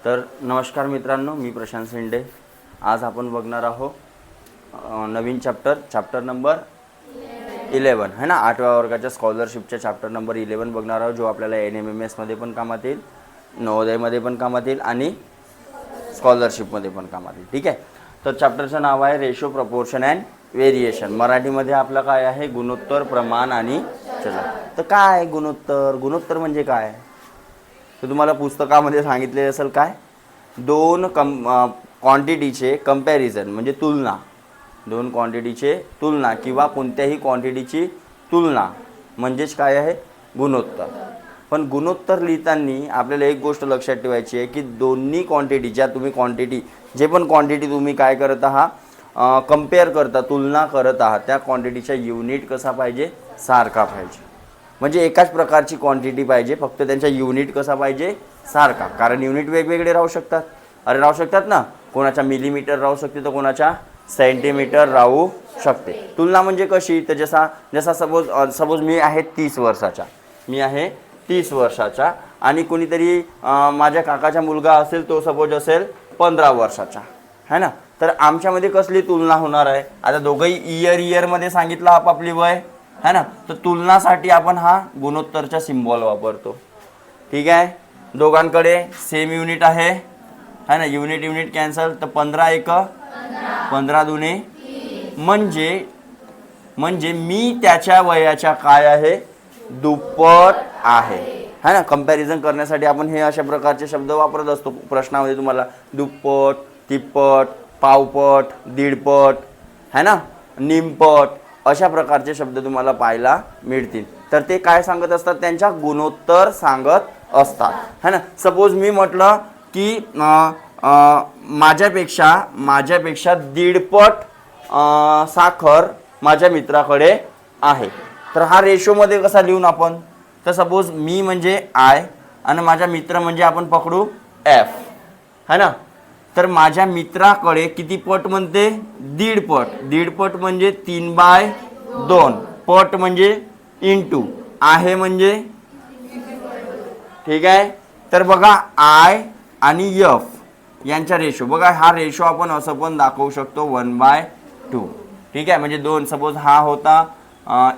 तर नमस्कार मित्रांनो, मी प्रशांत सेंडे। आज आपण बघणार आहोत नवीन चॅप्टर नंबर 11 है ना। 8व्या वर्गाच्या स्कॉलरशिपच्या चॅप्टर नंबर 11 बघणार आहोत, जो आपल्याला NMMS मध्ये पण कामात येईल, नवोदयमध्ये पण कामात येईल आणि स्कॉलरशिपमध्ये पण कामात येईल। ठीक आहे, तर चॅप्टरचं नाव आहे रेशो, प्रपोर्शन अँड व्हेरिएशन। मराठीमध्ये आपलं काय आहे, गुणोत्तर, प्रमाण आणि चलन। तर काय आहे गुणोत्तर म्हणजे काय? तर तुम्हाला पुस्तकामध्ये सांगितले असेल काय, दोन क्वांटिटीचे कंपॅरिझन म्हणजे तुलना, दोन क्वांटिटीचे तुलना किंवा कोणत्याही क्वांटिटीची तुलना म्हणजेच काय आहे, गुणोत्तर। पण गुणोत्तर लिहिताना आपल्याला एक गोष्ट लक्षात ठेवायची आहे की दोन्ही क्वांटिटी ज्या तुम्ही क्वांटिटी तुम्ही काय करत आहात, कंपेअर करता, तुलना करत आहात, त्या क्वांटिटीचा युनिट कसा पाहिजे, सारखा पाहिजे। म्हणजे एकाच प्रकारची क्वांटिटी पाहिजे, फक्त त्यांचा युनिट कसा पाहिजे, सारखा। कारण युनिट वेगवेगळे राहू शकतात ना, कोणाचा मिलीमीटर राहू शकते तर कोणाचा सेंटीमीटर राहू शकते। तुलना म्हणजे कशी, तर जसा सपोज मी आहे 30 वर्षाचा आणि कोणीतरी माझ्या काकाचा मुलगा असेल, तो सपोज असेल 15 वर्षाचा, है ना। तर आमच्यामध्ये कसली तुलना होणार आहे, आता दोघंही इयरमध्ये सांगितलं आपापली वय, है ना। तर तुलनासाठी आपण हा गुणोत्तरचा सिम्बॉल वापरतो। ठीक आहे, दोघांकडे सेम युनिट आहे, है ना। युनिट कॅन्सल, तर 15 एक 15 दुने, म्हणजे मी त्याच्या वयाच्या काय आहे, दुप्पट आहे, है ना। कंपॅरिझन करण्यासाठी आपण हे अशा प्रकारचे शब्द वापरत असतो प्रश्नामध्ये। तुम्हाला दुप्पट, तिप्पट, पावपट, दीडपट, है ना, निमपट, अशा प्रकारचे शब्द तुम्हाला पाहायला मिळतील। तर ते काय सांगत असतात, त्यांच्या गुणोत्तर सांगत असतात, है ना। सपोज मी म्हटलं की माझ्यापेक्षा दीडपट साखर माझ्या मित्राकडे आहे, तर हा रेशोमध्ये कसा लिहून आपण, तर सपोज मी म्हणजे आय आणि माझा मित्र म्हणजे आपण पकडू एफ, है ना। तर माझ्या मित्राकडे किती पट म्हणते, दीडपट म्हणजे 3/2, पट म्हणजे इंटू, आहे म्हणजे, ठीक आहे। तर बघा आय आणि एफ यांचा रेशो बघा, हा रेशो आपण असं पण दाखवू शकतो 1/2। ठीक आहे, म्हणजे दोन, सपोज हा होता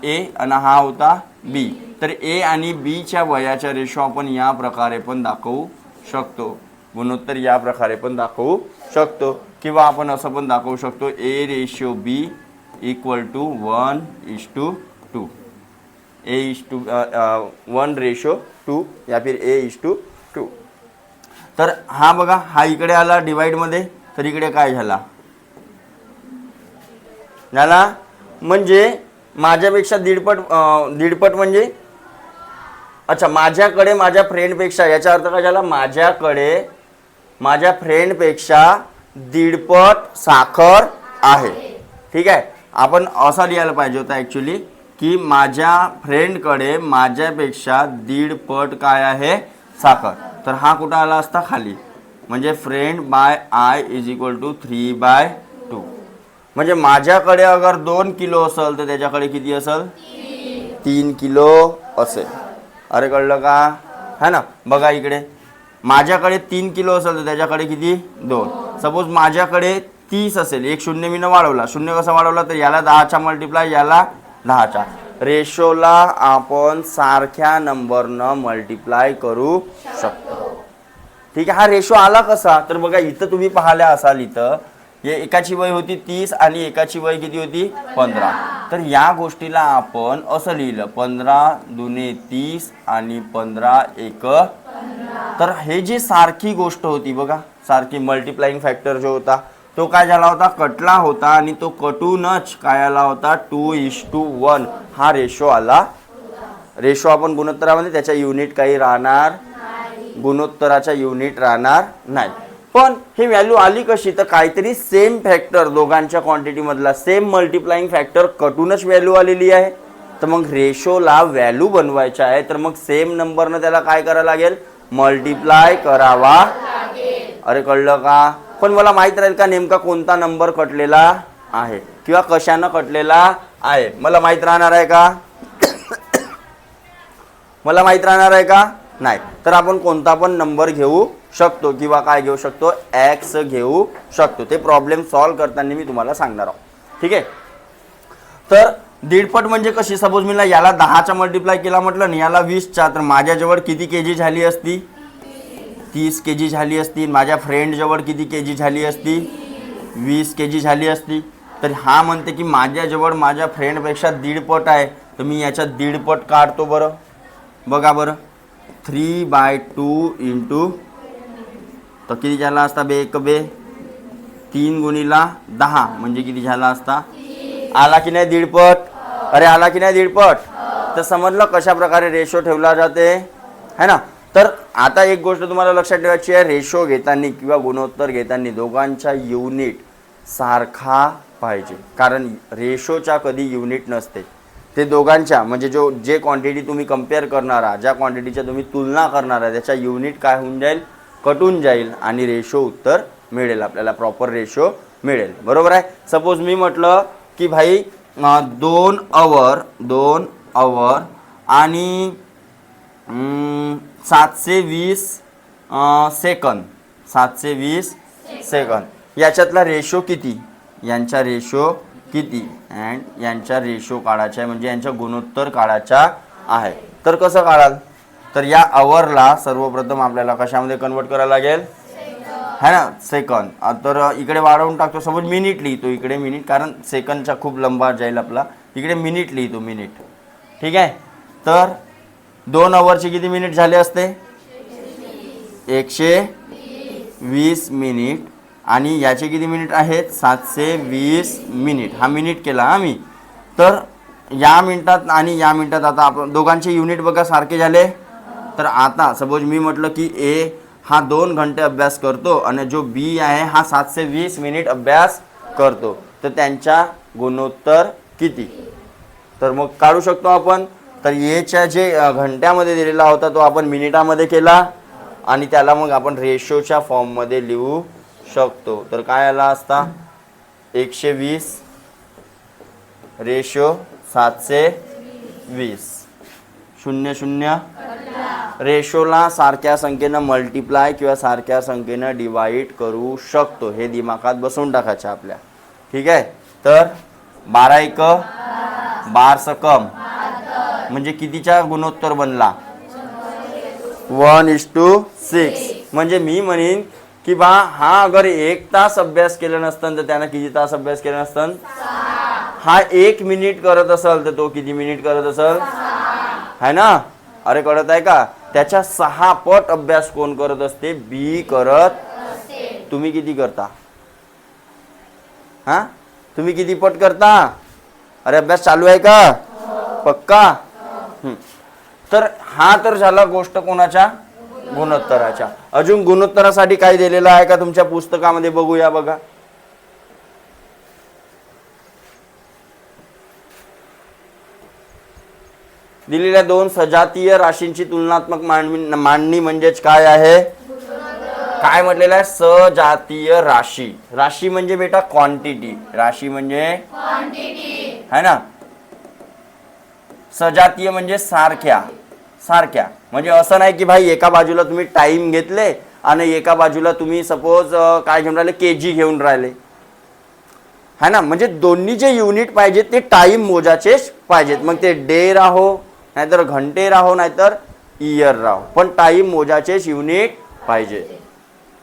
ए आणि हा होता बी, तर ए आणि बी च्या वयाच्या रेशो आपण या प्रकारे पण दाखवू शकतो, गुणोत्तर या प्रकारे पण दाखवू शकतो, किंवा आपण असं पण दाखवू शकतो A/B = 1:2, A:1:2 या फिर A:2। तर हा बघा, हा इकडे आला डिवाइड मध्ये, तर इकडे काय झाला, म्हणजे माझ्यापेक्षा दीडपट म्हणजे, अच्छा, माझ्याकडे माझ्या फ्रेंडपेक्षा, याचा अर्थ काय झाला, माझ्याकडे माझ्या फ्रेंडपेक्षा दीडपट साखर आहे। ठीक आहे, आपण असा लिहायला पाहिजे होता ॲक्च्युली की माझ्या फ्रेंडकडे माझ्यापेक्षा दीडपट काय आहे, साखर। तर हा कुठं आला असता, खाली, म्हणजे फ्रेंड बाय आय = 3/2। म्हणजे माझ्याकडे अगर 2 किलो असेल तर त्याच्याकडे किती असेल, 3 किलो असेल। अरे कळलं का, है ना। बघा इकडे, माझ्याकडे 3 किलो असेल तर त्याच्याकडे किती, 2। सपोज माझ्याकडे 30 असेल, एक शून्य मी वाढवला, शून्य कसा वाढवला, तर याला 10चा मल्टिप्लाय, याला 10चा, रेशोला आपण सारख्या नंबरनं मल्टिप्लाय करू शकतो। ठीक आहे, हा रेशो आला कसा, तर बघा इथं तुम्ही पाहिल्या असाल, इथं एकाची वय होती 30 आणि एकाची वय किती होती, 15। तर या गोष्टीला आपण असं लिहिलं 15 दुने 30 आणि 15 एक 15। तर हे जी सारखी गोष्ट होती बघा, सारखी मल्टिप्लाइंग फॅक्टर जो होता तो काय झाला होता, कटला होता, आणि तो कटूनच काय आला होता, 2:1 हा रेशो आला। रेशो आपण गुणोत्तरामध्ये त्याचा युनिट काही राहणार, गुणोत्तराचा युनिट राहणार नाही। पण ही व्हॅल्यू आली कशी, तर काहीतरी सेम फॅक्टर, दोघांच्या क्वांटिटी मधला सेम मल्टिप्लाइंग फॅक्टर कटूनच व्हॅल्यू आलेली आहे। तर मग रेशोला व्हॅल्यू बनवायचा आहे, तर मग सेम नंबरनं त्याला काय करावं लागेल, मल्टिप्लाय करावा लागेल। अरे कळलं का, पण मला माहित राहील का नेमका कोणता नंबर कटलेला आहे किंवा कशानं कटलेला आहे, मला माहित राहणार आहे का, मला माहित राहणार आहे का, नाही. तर आपण कोणता पण नंबर घेऊ शकतो किंवा काय घेऊ शकतो, एक्स घेऊ शकतो. ते प्रॉब्लेम सॉल्व्ह करताना मी तुम्हाला सांगणार आहोत. ठीक आहे. तर दीडपट म्हणजे कशी, सपोज मी याला 10चा मल्टिप्लाय केला म्हटलं ना, याला 20चा, तर माझ्याजवळ किती केजी झाली असती, 30 केजी झाली असती. माझ्या फ्रेंडजवळ किती केजी झाली असती, 20 केजी झाली असती. तर हा म्हणते की माझ्याजवळ माझ्या फ्रेंडपेक्षा दीडपट आहे, तर मी याच्यात दीडपट काढतो. बरं बघा बरं, 3/2 इंटू, तर किती झाला असता बे, एक बे 3 गुणिला 10 म्हणजे किती झाला असता, आला की नाही दीडपट, अरे आला की नाही दीडपट. तर समजलं कशा प्रकारे रेशो ठेवला जाते है ना. तर आता एक गोष्ट तुम्हाला लक्षात ठेवायची आहे, रेशो घेताना किंवा गुणोत्तर घेताना दोघांचा युनिट सारखा पाहिजे, कारण रेशोच्या कधी युनिट नसते. ते दोघांच्या म्हणजे जे क्वांटिटी तुम्ही कम्पेअर करणारा, ज्या क्वांटिटीच्या तुम्ही तुलना करणारा, त्याचा युनिट काय होऊन जाईल, कटून जाईल आणि रेशो उत्तर मिळेल, आपल्याला प्रॉपर रेशो मिळेल. बरोबर आहे. सपोज मी म्हटलं की भाई 2 आवर आणि 720 सेकंद, 720 सेकंद, याच्यातला रेशो किती, यांचा रेशो किती अँड यांचा रेशो काढायचा आहे, म्हणजे यांचा गुणोत्तर काढायचा आहे. तर कसं काढाल, तर या आवरला सर्वप्रथम आपल्याला कशामध्ये कन्वर्ट करायला लागेल है ना, सेकंद. तर इकडे वाढवून टाकतो, सपोज मिनिट लिहितो इकडे, मिनिट, कारण सेकंदचा खूप लंबा जाईल आपला, इकडे मिनिट लिहितो, मिनिट. ठीक आहे. तर 2 आवरचे किती मिनिट झाले असते, 120 मिनिट, आणि याचे किती मिनिट आहेत, 720 मिनिट. हा मिनिट केला आम्ही. तर या मिनिटात आणि या मिनिटात आता आपण दोघांचे युनिट बघा सारखे झाले. तर आता सपोज मी म्हटलं की ए हा 2 घंटे अभ्यास करतो आणि जो बी आहे हा 720 मिनिट अभ्यास करतो, तर त्यांचा गुणोत्तर किती, तर मग काढू शकतो आपण. तर एच्या जे घंट्यामध्ये दिलेला होता तो आपण मिनिटामध्ये केला आणि त्याला मग आपण रेशोच्या फॉर्ममध्ये लिहू शकतो. तर काय आला असता, 120 रेशो 720, 00. रेशोला सारख्या संख्येनं मल्टिप्लाय किंवा सारख्या संख्येनं डिवाइड करू शकतो, हे दिमागात बसवून टाकायचं आपल्या. ठीक आहे. तर 12 12 कम म्हणजे कितीचा गुणोत्तर बनला, 1:6. म्हणजे मी म्हणेन की बा हा अगर 1 तास अभ्यास केला नसतं तर त्यानं किती तास अभ्यास केला नसतं, हा 1 मिनिट करत असेल तर तो किती मिनिट करत असेल, है ना. अरे कळत आहे का, त्याच्या 6 पट अभ्यास कोण करत असते, बी करत. तुम्ही किती करता, हा तुम्ही किती पट करता, अरे अभ्यास चालू आहे का, पक्का. तर हा तर झाला गोष्ट कोणाच्या, गुणोत्तराच्या. अजून गुणोत्तरासाठी काय दिलेलं आहे का तुमच्या पुस्तकामध्ये, बघूया बघा. दिलेल्या 2 सजातीय राशींची तुलनात्मक मांडणी म्हणजेच काय आहे, काय म्हटलेलं आहे, सजातीय राशी. राशी म्हणजे बेटा क्वांटिटी, राशी म्हणजे है ना, सजातीय म्हणजे सारख्या. सारख्या म्हणजे असं नाही की भाई एका बाजूला तुम्ही टाइम घेतले आणि एका बाजूला तुम्ही सपोज काय घेऊन राहिले, केजी घेऊन राहिले, है ना. म्हणजे दोन्ही जे युनिट पाहिजे ते टाइम मोजाचेच पाहिजेत, मग ते डे राहो नाहीतर घंटे राहो नाहीतर इयर राहो, पण टाइम मोजाचेच युनिट पाहिजे.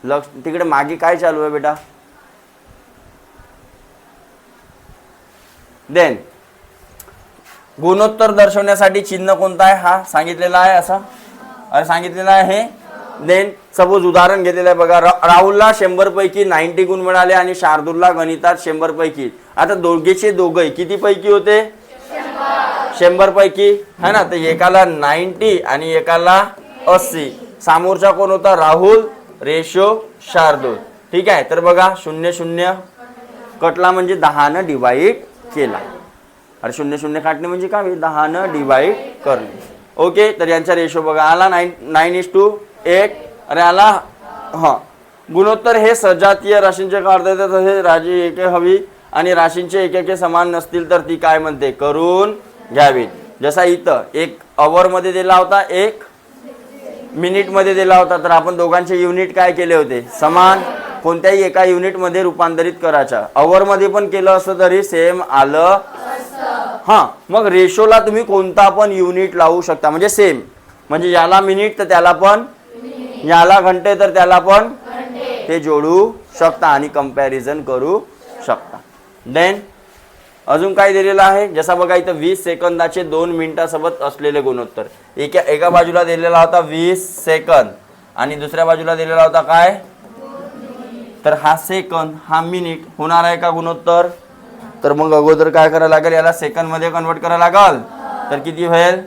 लक्ष तिकडे मागे काय चालू आहे बेटा, देन गुणोत्तर दर्शवण्यासाठी चिन्ह कोणता आहे, हा सांगितलेला आहे असा, अरे सांगितलेला आहे हे. देन सपोज उदाहरण घेतलेलं आहे बघा, राहुलला 100 पैकी 90 गुण मिळाले आणि शार्दूलला गणितात 100 पैकी. आता दोघेचे दोघे किती पैकी होते, 100 पैकी, है ना. तर एकाला 90 आणि एकाला 80. समोरचा कोण होता, राहुल, रेशो शार्दूल. ठीक आहे. तर बघा 00 कटला म्हणजे 10 डिवाइड केला. अरे 00 काटणे म्हणजे काय, 10 डिवाइड करणे. ओके. तर यांचा रेशो बघा आला 9:8. अरे आला. हां, गुणोत्तर हे सजातीय राशींचे काढता येतात, तसे राशी एके हवी आणि राशींचे एकेके समान नसतील तर ती काय म्हणते, करून घ्यावी. जसा इथं 1 आवर मध्ये दिला होता 1 मिनिटमध्ये दिला होता, तर आपण दोघांचे युनिट काय केले होते, समान. कोणत्याही एका युनिटमध्ये रूपांतरित करायचा. अवरमध्ये पण केलं असतं तरी सेम आलं. हां, मग रेशोला तुम्ही कोणता पण युनिट लावू शकता, म्हणजे सेम. म्हणजे याला मिनिट तर त्याला पण, याला घंटे तर त्याला पण ते जोडू शकता आणि कंपॅरिझन करू शकता. देन अजून काय दिलेलं आहे, जसा बघा इथं 20 सेकंदाचे 2 मिनिटासोबत असलेले गुणोत्तर. एका बाजूला दिलेला होता 20 सेकंद आणि दुसऱ्या बाजूला दिलेला होता काय, तर हा सेकंद, हा मिनिट होणार आहे का गुणोत्तर. तर मग अगोदर काय करायला लागेल, याला सेकंद मध्ये कन्वर्ट करायला लागेल. तर किती होईल,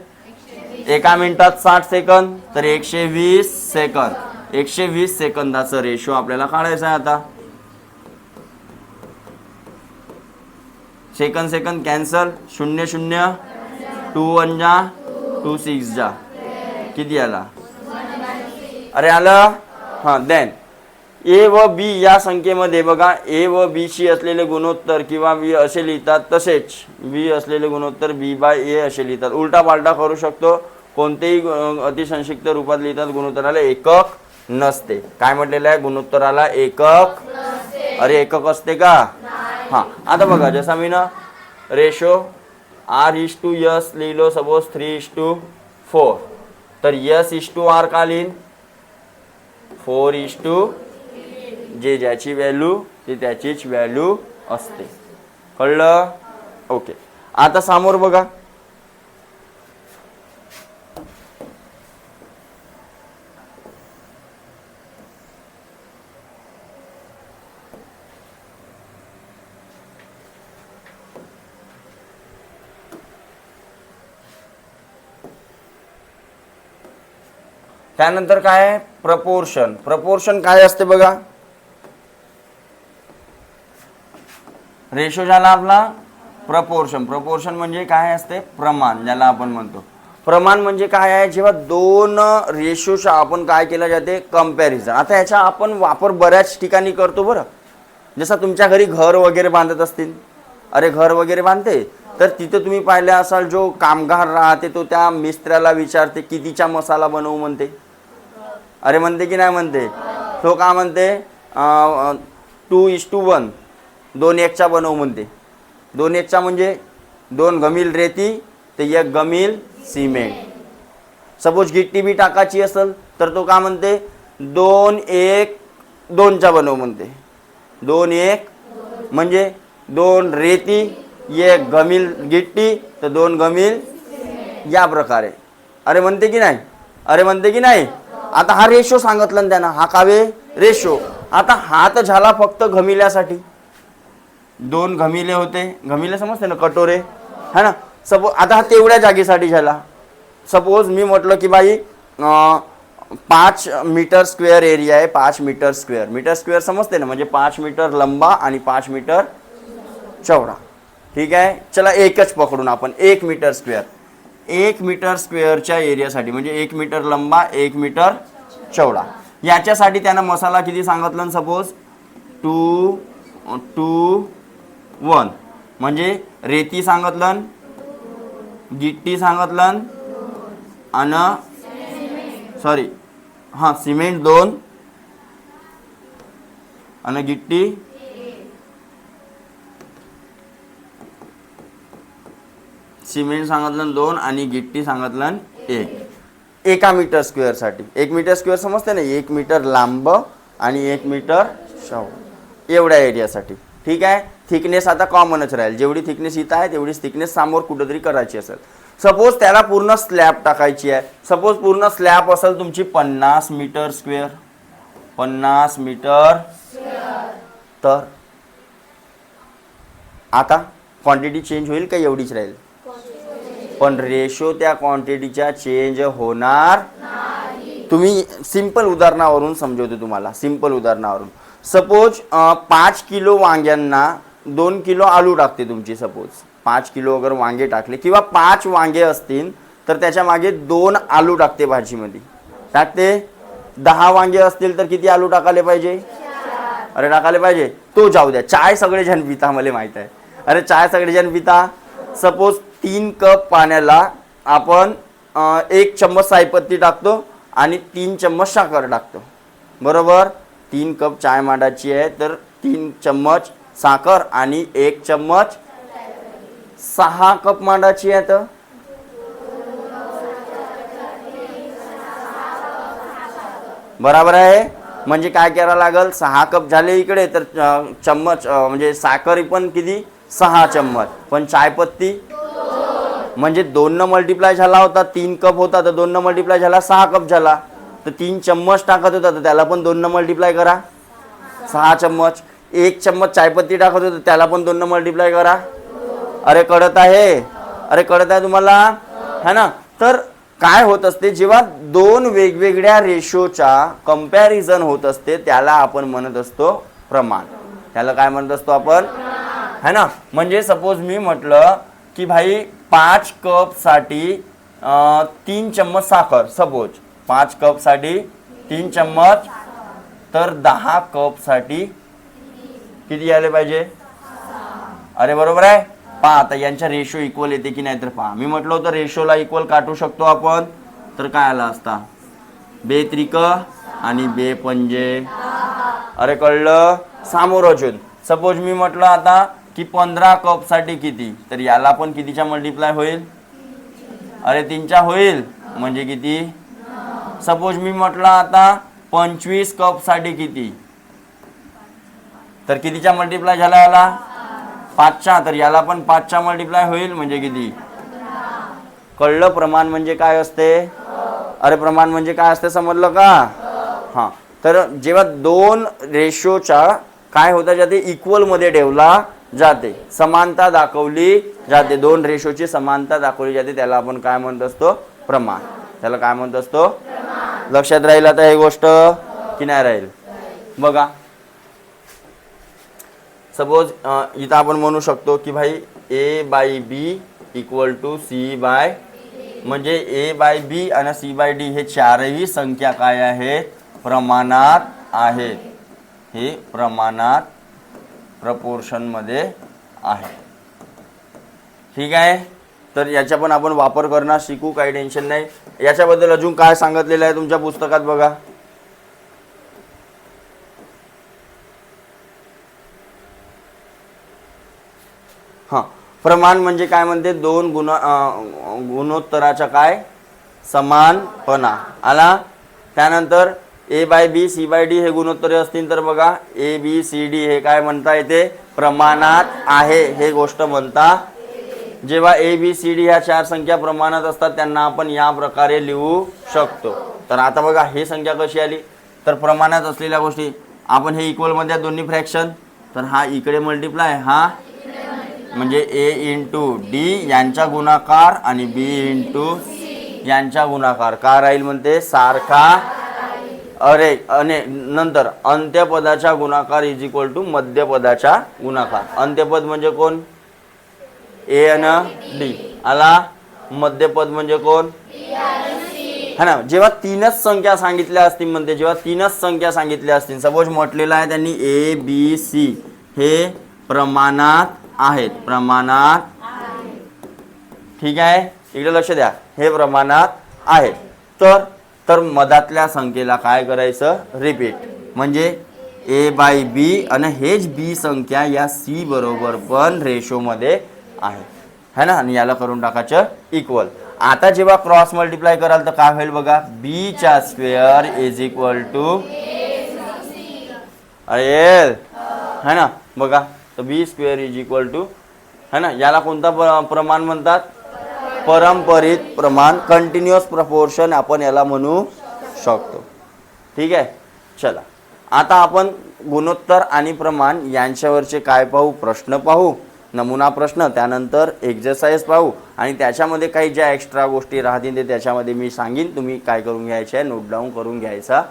एका मिनिटात 60 सेकंद, तर 120 सेकंद. 120 सेकंदाचं रेशो आपल्याला काढायचं आहे. आता सेकंद सेकंद कॅन्सल, 0 0 2 1 जा 2 6 जा, किती आला, अरे आलं. हां, देन ए व बी या संख्येमध्ये बघा, ए व बी शी असलेले गुणोत्तर किंवा बी असे लिहितात, तसेच बी असलेले गुणोत्तर बी बाय ए असे लिहितात. उलटा पालटा करू शकतो, कोणतेही अतिसंक्षिप्त रूपात लिहितात. गुणोत्तराला एकक नसते. काय म्हटलेलं आहे, गुणोत्तराला एकक, अरे एकक असते का. हां, आता बघा, जसा मी ना रेशो R:S लिहिलो, सपोज 3:4, तर S:R का लिहीन, 4:, जे ज्याची व्हॅल्यू ते त्याचीच व्हॅल्यू असते. कळलं, ओके. आता समोर बघा, त्यानंतर काय आहे, प्रपोर्शन. प्रपोर्शन काय असते बघा, रेशो ज्याला आपला प्रपोर्शन. प्रपोर्शन म्हणजे काय असते, प्रमाण ज्याला आपण म्हणतो. प्रमाण म्हणजे काय आहे, जेव्हा दोन रेशोचा आपण काय केलं जाते, कंपॅरिझन. आता याचा आपण वापर बऱ्याच ठिकाणी करतो बरं. जसं तुमच्या घरी घर वगैरे बांधत असतील, अरे घर वगैरे बांधते, तर तिथे तुम्ही पाहिले असाल, जो कामगार राहते तो त्या मिस्त्र्याला विचारते कितीचा मसाला बनवू म्हणते, अरे म्हणते की नाही म्हणते. तो का म्हणते, 2:1, 2:1 बनवू म्हणते. 2:1 म्हणजे 2 गमील रेती ते 1 गमील सिमेंट. सपोज गिट्टी बी टाकायची असेल तर तो का म्हणते, 2:1 बनवू म्हणते. 2:1 म्हणजे 2 रेती 1 गमील गिट्टी तर 2 गमील, या प्रकारे. अरे म्हणते की नाही, अरे म्हणते की नाही. आता हा रेशो सांगितलं ना त्यांना, हा कावे रेशो. आता हा तर झाला फक्त घमिल्यासाठी, 2 घमिले होते, घमिले समजते ना, कटोरे है ना. सपोज आता हा तेवढ्या जागेसाठी झाला. सपोज मी म्हटलं की बाई 5 मीटर स्क्वेअर एरिया आहे, 5 मीटर स्क्वेअर. मीटर स्क्वेअर समजते ना, म्हणजे 5 मीटर लंबा आणि 5 मीटर चौडा. ठीक आहे, चला एकच पकडून आपण, 1 मीटर स्क्वेअर. 1 मीटर स्क्वेअरच्या एरियासाठी म्हणजे 1 मीटर लंबा 1 मीटर चौडा. याच्यासाठी त्यानं मसाला किती सांगितलं, सपोज 2:1 म्हणजे रेती सांगितलं, गिट्टी सांगितलं आणि सॉरी हां सिमेंट 2 आणि गिट्टी सिमेंट सांगितलं 2 आणि गिट्टी सांगितलं 1. 1 मीटर स्क्वेअरसाठी. 1 मीटर स्क्वेअर समजते ना, 1 मीटर लांब आणि 1 मीटर चौडा, एवढ्या एरियासाठी. ठीक आहे, थिकनेस आता कॉमनच राहील. जेवढी थिकनेस इथं आहे तेवढीच थिकनेस समोर कुठेतरी करायची असेल. सपोज त्याला पूर्ण स्लॅब टाकायची आहे. सपोज पूर्ण स्लॅब असेल तुमची 50 मीटर स्क्वेअर, 50 मीटर. तर आता क्वांटिटी चेंज होईल का, एवढीच राहील, पण रेशो त्या क्वांटिटीच्या चेंज होणार नाही. तुम्ही सिंपल उदाहरणावरून समजवतो तुम्हाला, सिंपल उदाहरणावरून. सपोज 5 किलो वांग्यांना 2 किलो आलू टाकते तुमची. सपोज 5 किलो अगर वांगे टाकले किंवा 5 वांगे असतील तर त्याच्या मागे 2 आलू टाकते भाजीमध्ये, टाकते. 10 वांगे असतील तर किती आलू टाकायला पाहिजे, अरे टाकायला पाहिजे. तो जाऊ द्या, चाय सगळेजण पिता, मला माहित आहे. अरे चाय सगळेजण पिता. सपोज 3 कप पाण्याला आपण 1 चम्मच सायपत्ती टाकतो आणि 3 चम्मच साखर टाकतो. बरोबर. 3 कप चाय मांडाची आहे तर 3 चम्मच साखर आणि 1 चम्मच 6 कप मांडाची आहे तर बरोबर आहे. म्हणजे काय करायला लागल, 6 कप झाले इकडे तर चम्मच म्हणजे साखर पण किती 6 चम्मच, पण चायपत्ती म्हणजे 2 न मल्टिप्लाय झाला होता, 3 कप होता तर 2 न मल्टिप्लाय झाला 6 कप झाला. तर 3 चम्मच टाकत होता तर त्याला पण 2 न मल्टिप्लाय करा 6 चम्मच. 1 चम्मच चायपत्ती टाकत होता त्याला पण 2 न मल्टिप्लाय करा. अरे कळत आहे, अरे कळत आहे तुम्हाला है ना. तर काय होत असते, जेव्हा 2 वेगवेगळ्या रेशोचा कंपॅरिझन होत असते त्याला आपण म्हणत असतो प्रमाण. त्याला काय म्हणत असतो आपण है ना. म्हणजे सपोज मी म्हटलं की भाई 5 कप साठी 3 चम्मच साखर, सपोज 5 कप साठी 3 चम्मच, तर 10 कप साठी किती यायला पाहिजे. अरे बरोबर आहे. पहा आता यांच्या रेशो इक्वल येते की नाही तर पहा. मी म्हटलं होतं रेशोला इक्वल काटू शकतो आपण, तर काय आला असता 2 त्रिक आणि 2 पंजे. अरे कळलं. सामोरचून सपोज मी म्हटलं आता की 15 कप साठी किती, तर याला पण कितीच्या मल्टिप्लाय होईल. अरे 3च्या होईल म्हणजे किती. सपोज मी म्हटलं आता 25 कप साठी किती, तर कितीच्या मल्टिप्लाय झाला याला 5च्या, तर याला पण 5च्या मल्टिप्लाय होईल म्हणजे किती. कळलं प्रमाण म्हणजे काय असते. अरे प्रमाण म्हणजे काय असते समजलं का. हां. तर जेव्हा 2 रेशोच्या काय होतं जाते इक्वल मध्ये ठेवला जाते, समानता दाखवली जाते, 2 रेशोची समानता दाखवली जाते, त्याला आपण काय म्हणत असतो प्रमाण. त्याला काय म्हणत असतो. लक्षात राहील आता ही गोष्ट की नाही राहील. बघा सपोज इथं आपण म्हणू शकतो की भाई A/B इक्वल टू C/, म्हणजे A/B आणि C/D हे चारही संख्या काय आहेत प्रमाणात आहेत. हे प्रमाणात प्रपोर्शन मध्ये आहे. ठीक आहे. तर याचा पण आपण वापर करणार शिकू, काही टेन्शन नाही. याच्याबद्दल अजून काय सांगितलेलं आहे तुमच्या पुस्तकात बघा. हां. प्रमाण म्हणजे काय म्हणते 2 गुणोत्तराचा काय समानपणा आला. त्यानंतर A/B C/D हे गुणोत्तरे असतील तर बघा ABCD हे काय म्हणता येते प्रमाणात आहे हे गोष्ट म्हणता. जेव्हा ABCD ह्या 4 संख्या प्रमाणात असतात त्यांना आपण या प्रकारे लिहू शकतो. तर आता बघा हे संख्या कशी आली, तर प्रमाणात असलेल्या गोष्टी आपण हे इक्वल मध्ये दोन्ही फ्रॅक्शन, तर हा इकडे मल्टिप्लाय, हा म्हणजे A इंटू D यांचा गुणाकार आणि B इंटू यांचा गुणाकार का राहील म्हणते सारखा. अरे आणि नंतर अंत्यपदाचा गुणाकार इज इक्वल टू मध्यपदाचा गुणाकार. अंत्यपद म्हणजे कोण A आणि D आला. मध्यपद म्हणजे कोण है ना. जेव्हा 3च संख्या सांगितल्या असतील म्हणते, जेव्हा 3च संख्या सांगितल्या असतील, सपोज म्हटलेलं आहे त्यांनी ABC हे प्रमाणात आहेत, प्रमाणात. ठीक आहे. इकडे लक्ष द्या, हे प्रमाणात आहेत. तर मधातल्या संख्येला काय करायचं रिपीट, म्हणजे A/B आणि हेच B संख्या या C बरोबर पण रेशो मध्ये आहे है ना, आणि याला करून टाकायचं इक्वल. आता जेव्हा क्रॉस मल्टिप्लाय कराल तर काय होईल बघा B square is equal to अरे है ना. बघा तर B square is equal to है ना. याला कोणता प्रमाण म्हणतात परंपरित प्रमाण, कंटिन्युअस प्रपोर्शन आपण याला म्हणू शकतो. ठीक आहे. चला आता आपण गुणोत्तर आणि प्रमाण यांच्यावरचे काय पाहू, प्रश्न पाहू, नमुना प्रश्न, त्यानंतर एक्सरसाइज पाहू आणि त्याच्यामध्ये काही ज्या एक्स्ट्रा गोष्टी राहतील ते त्याच्यामध्ये मी सांगीन, तुम्ही काय करून घ्यायचे आहे नोट डाऊन करून घ्यायचा.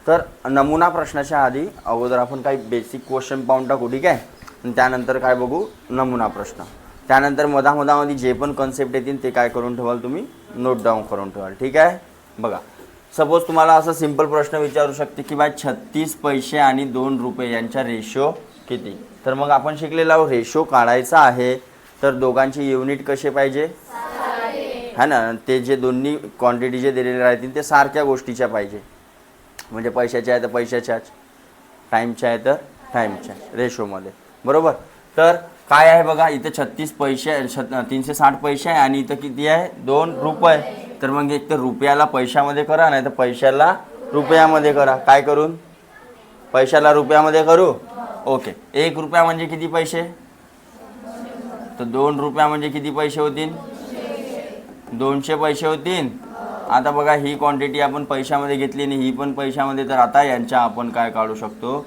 तर नमुना प्रश्नाच्या आधी अगोदर आपण काही बेसिक क्वेश्चन पाहून टाकू. ठीक आहे. आणि त्यानंतर काय बघू नमुना प्रश्न. त्यानंतर मधामधामध्ये जे पण कन्सेप्ट येतील ते काय करून ठेवाल तुम्ही नोट डाऊन करून ठेवाल. ठीक आहे. बघा सपोज तुम्हाला असं सिंपल प्रश्न विचारू शकते की बा 36 पैसे आणि 2 रुपये यांचा रेशो किती. तर मग आपण शिकलेला रेशो काढायचा आहे तर दोघांचे युनिट कसे पाहिजे है ना, ते जे दोन्ही क्वांटिटी जे दिलेले राहतील ते सारख्या गोष्टीच्या पाहिजे. म्हणजे पैशाच्या आहे तर पैशाच्याच, टाईमच्या आहे तर टाईमच्या रेशोमध्ये. बरोबर. तर काय आहे बघा, इथं 36 पैसे 360 पैसे आहे आणि इथं किती आहे 2 रुपये. तर मग एक तर रुपयाला पैशामध्ये करा, नाही तर पैशाला रुपयामध्ये करा. काय करून, पैशाला रुपयामध्ये करू. ओके. 1 रुपया म्हणजे किती पैसे, तर 2 रुपया म्हणजे किती पैसे होतील, 200 पैसे होतील. आता बघा ही क्वांटिटी आपण पैशामध्ये घेतली आणि ही पण पैशामध्ये, तर आता यांच्या आपण काय काढू शकतो,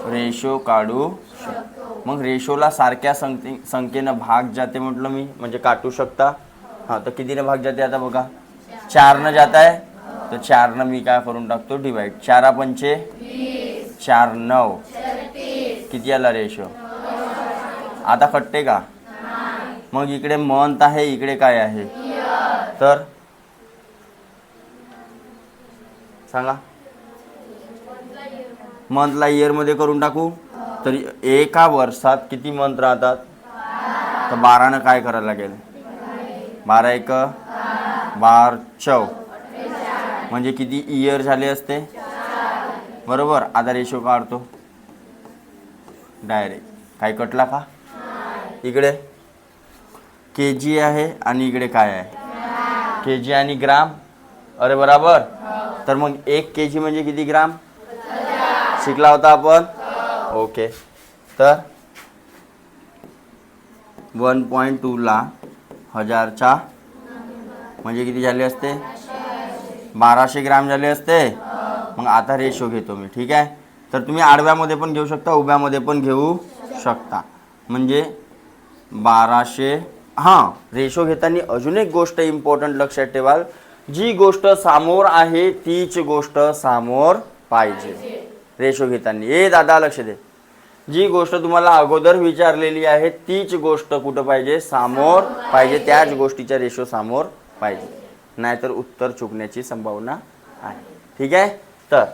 रेशो काढू शकतो. मग रेशोला सारख्या संख्येनं भाग जाते म्हटलं मी, म्हणजे काटू शकता. हां, तर कितीनं भाग जाते आता बघा, 4नं जात आहे, तर 4नं मी काय करून टाकतो डिवाइड. 4 पंचे 4 9, किती आला रेशो. आता कटते का, मग इकडे मंथ आहे, इकडे काय आहे, तर सांगा. मंथला इयरमध्ये करून टाकू. तर एका वर्षात किती मंथ राहतात, तर 12नं काय करायला लागेल, 12 1 12 4, म्हणजे किती इयर झाले असते. बरोबर. आता रेशो काढतो डायरेक्ट. काही कटला का, इकडे के जी आहे आणि इकडे काय आहे, के जी आणि ग्राम. अरे बराबर. तर मग 1 kg म्हणजे किती ग्राम शिकला होता आपण. ओके. तर 1.2 ला 1000च्या म्हणजे किती झाले असते, 1200 ग्राम झाले असते. मग आता रेशो घेतो मी. ठीक आहे. तर तुम्ही आडव्यामध्ये पण घेऊ शकता, उभ्यामध्ये पण घेऊ शकता. म्हणजे 1200. हां, रेशो घेताना अजून एक गोष्ट इम्पॉर्टंट लक्षात ठेवाल, जी गोष्ट समोर आहे तीच गोष्ट समोर पाहिजे रेशो घेताना. ए दादा लक्ष दे, जी गोष्ट तुम्हाला अगोदर विचारलेली आहे तीच गोष्ट कुठं पाहिजे, समोर पाहिजे. त्याच गोष्टीचा रेशो समोर पाहिजे, नाहीतर उत्तर चुकण्याची संभावना आहे. ठीक आहे. तर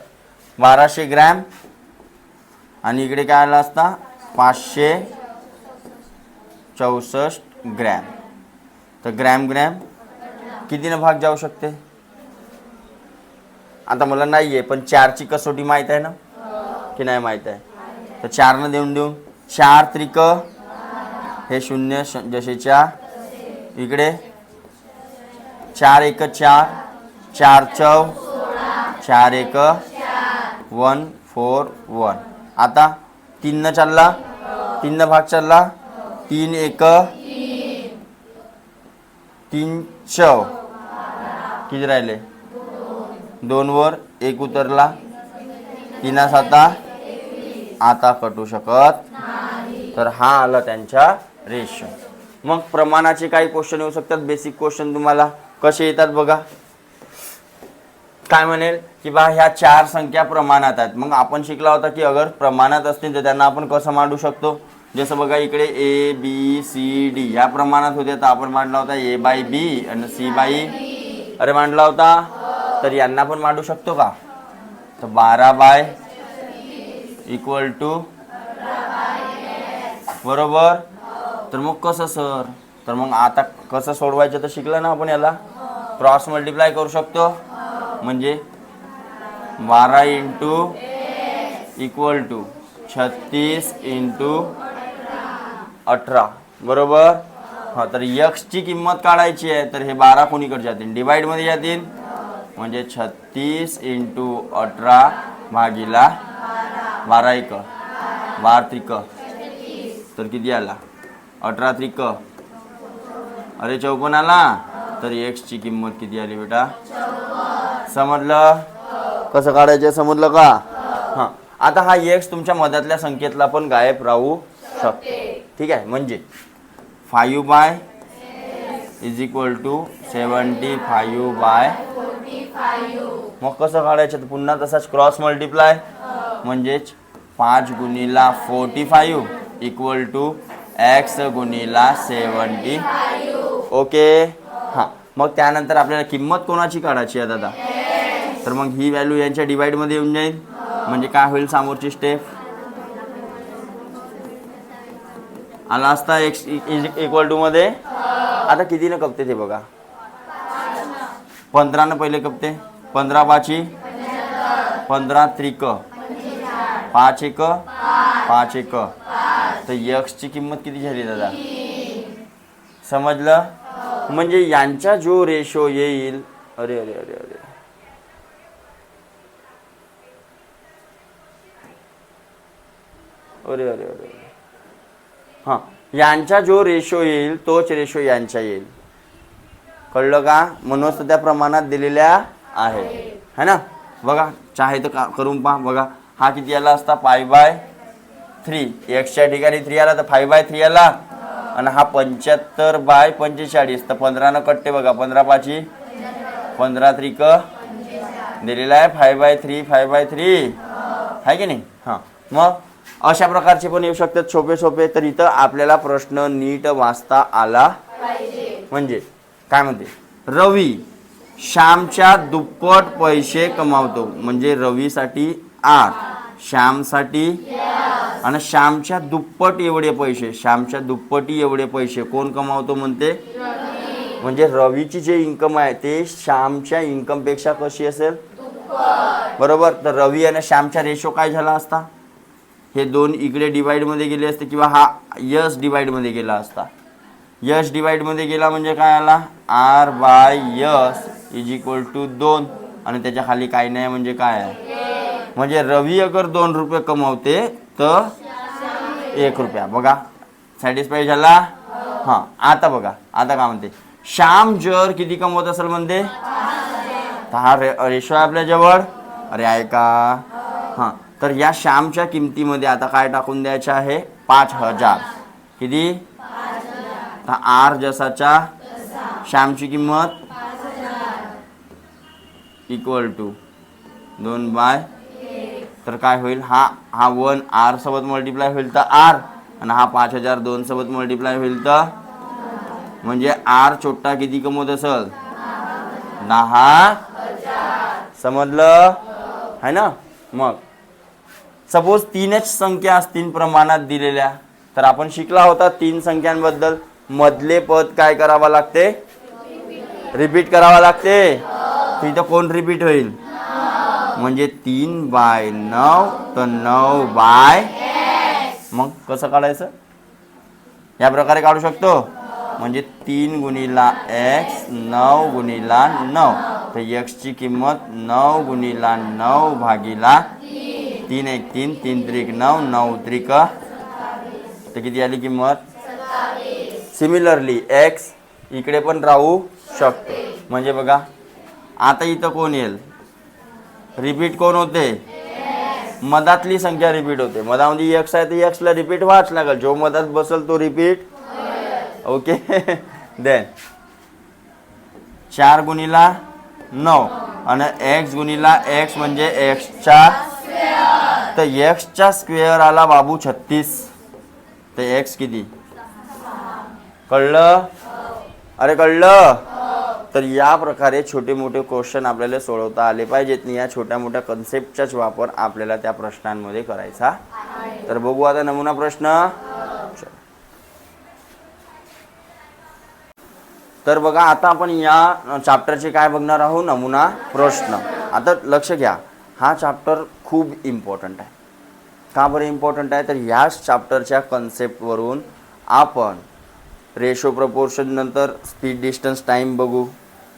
1200 ग्रॅम आणि इकडे काय आला असता 564 ग्रॅम. तर ग्रॅम कितीनं भाग जाऊ शकते. आता मला नाही आहे, पण 4ची कसोटी माहीत आहे ना, की नाही माहीत आहे. तर 4नं देऊ. 4 त्रिक हे 0 जसेच्या इकडे. 4 1 4, 4 4 4 1 1 4 1. आता 3नं चालला, 3नं भाग चालला. 3 1 3 4, किती राहिले, 2 वर 1 उतरला. 3 7 आता कटू शकत. तर हा आला त्यांचा रेशो. मग प्रमाणाचे काही क्वेश्चन येऊ शकतात. बेसिक क्वेश्चन तुम्हाला कसे येतात बघा. काय म्हणेल की बा ह्या 4 संख्या प्रमाणात आहेत. मग आपण शिकला होता की अगर प्रमाणात असतील तर त्यांना आपण कसं मांडू शकतो. जसं बघा इकडे ए बी सी डी या प्रमाणात होते, तर आपण मांडला होता ए बाय बी आणि सी बाय अरे मांडला होता. तर यांना पण मांडू शकतो का, तर 12 बाय इक्वल टू बरोबर. तर मग कसं सर, तर मग आता कसं सोडवायचं तर शिकलं ना आपण. याला क्रॉस मल्टिप्लाय करू शकतो. म्हणजे 12 इंटू इक्वल टू 36 इंटू 18 बरोबर. हां, तर यक्सची किंमत काढायची आहे. तर हे 12 कोणीकडे जातील, डिवाइडमध्ये जातील. म्हणजे 36 इंटू 18 भागीला 12 1 12 त्रिक, तर किती आला 18 त्रिक अरे 54 आला. तर एक्सची किंमत किती आली बेटा, समजलं कसं काढायचं, समजलं का. हां, आता हा एक्स तुमच्या मधातल्या संख्येतला पण गायब राहू शकतो. ठीक आहे. म्हणजे 5 by is equal to 75 by. मग कसं काढायचं, तर पुन्हा तसाच क्रॉस मल्टिप्लाय. म्हणजेच 5 गुणिला 45 इक्वल टू एक्स गुणिला 70. ओके. हां, मग त्यानंतर आपल्याला किंमत कोणाची काढायची आहे दादा, तर मग ही व्हॅल्यू यांच्या डिवाइडमध्ये येऊन जाईल. म्हणजे काय होईल, समोरची स्टेप आला असता एक्स इक्वल टू मध्ये. आता कितीनं कपते ते बघा, 15 पहिले कपते 15 पाची 15 त्रिक 5 एक 5 एक, तर यक्सची किंमत किती झाली दादा? समजलं? म्हणजे यांचा जो रेशो येईल, अरे अरे अरे अरे अरे अरे अरे हां, यांचा जो रेशो येईल तोच रेशो यांचा येईल. कळलं का? म्हणूनच त्या प्रमाणात दिलेल्या आहे, है ना. बघा चाहे तर करून पहा. बघा हा किती आला असता? 5/3. एक्सच्या ठिकाणी 3 आला तर 5/3 आला, आणि हा 75/45, तर 15 कट्टे. बघा 15 पाची 15 त्रिक दिलेला आहे 5/3 5/3, आहे की नाही? हां, मग अशा प्रकारचे पण येऊ शकतात सोपे सोपे. तर इथं आपल्याला प्रश्न नीट वाचता आला म्हणजे काय म्हणते, रवी श्यामच्या दुप्पट पैसे कमावतो. म्हणजे रवीसाठी आर, श्यामसाठी, आणि श्यामच्या दुप्पट एवढे पैसे, श्यामच्या दुप्पटी एवढे पैसे कोण कमावतो म्हणते? म्हणजे रवीची जे इन्कम आहे ते श्यामच्या इन्कम पेक्षा कशी असेल? बरोबर. तर रवी आणि श्यामचा रेशो काय झाला असता? हे दोन इकडे डिवाइड मध्ये गेले असते, किंवा हा यस डिवाइड मध्ये गेला असता. यस डिवाइड मध्ये गेला म्हणजे काय आला? R/यस इज इक्वल टू 2, आणि त्याच्या खाली काही नाही म्हणजे काय आहे? म्हणजे रवी अगर 2 रुपये कमवते तर 1 रुपया. बघा सॅटिस्फाय झाला? हां, आता बघा आता काय म्हणते, श्याम जर किती कमवत असेल म्हणते, तर हा रेशो आहे आपल्या जवळ. अरे आहे का? हां, तर या श्यामच्या किमतीमध्ये आता काय टाकून द्यायचं आहे? 5000. किती? तर आर जसाच्या श्यामची किंमत इक्वल टू 2/, तर काय होईल? हा 1 आर सोबत मल्टिप्लाय होईल तर आर, आणि हा 5000 2 सोबत मल्टिप्लाय होईल तर, म्हणजे आर छोटा किती कमवत असेल? 10,000. समजलं है ना. मग सपोज 3च संख्या असतील प्रमाणात दिलेल्या, तर आपण शिकला होता 3 संख्यांबद्दल. मधले पद काय करावा लागते? रिपीट करावा लागते. तिथं कोण रिपीट होईल? म्हणजे 3/9, तर 9/, मग कसं काढायचं? या प्रकारे काढू शकतो. म्हणजे 3 गुणिला x 9 गुणिला 9, तर x ची किंमत 9 गुणिला 9 भागिला 3 1 3 3 त्रिक 9 9 त्रिक, तर किती आली किंमत? सिमिलरली x इकडे पण राहू शकतो. म्हणजे बघा आता इथं कोण येईल? रिपीट कोण होते? मधातली संख्या रिपीट होते. मधामध्ये x आहे तर x ला रिपीट व्हाच लागेल. जो मधात बसल तो रिपीट. ओके. देन 4 गुणिला 9, आणि x गुणिला x म्हणजे x तर x चा स्क्वेअर आला बाबू 36, तर x किती? कळलं? अरे कळलं? तर या प्रकारे छोटे मोठे क्वेश्चन आपल्याला सोडवता आले पाहिजेत. या छोट्या मोठ्या कन्सेप्टचाच वापर आपल्याला त्या प्रश्नांमध्ये करायचा. तर बघू आता नमुना प्रश्न. तर बघा आता आपण या चॅप्टरचे काय बघणार आहोत? नमुना प्रश्न. आता लक्ष घ्या, हा चॅप्टर खूप इम्पॉर्टंट आहे. का बरं इम्पॉर्टंट आहे? तर ह्याच चॅप्टरच्या कन्सेप्टवरून आपण रेशो प्रपोर्शन, नंतर स्पीड डिस्टन्स टाईम बघू,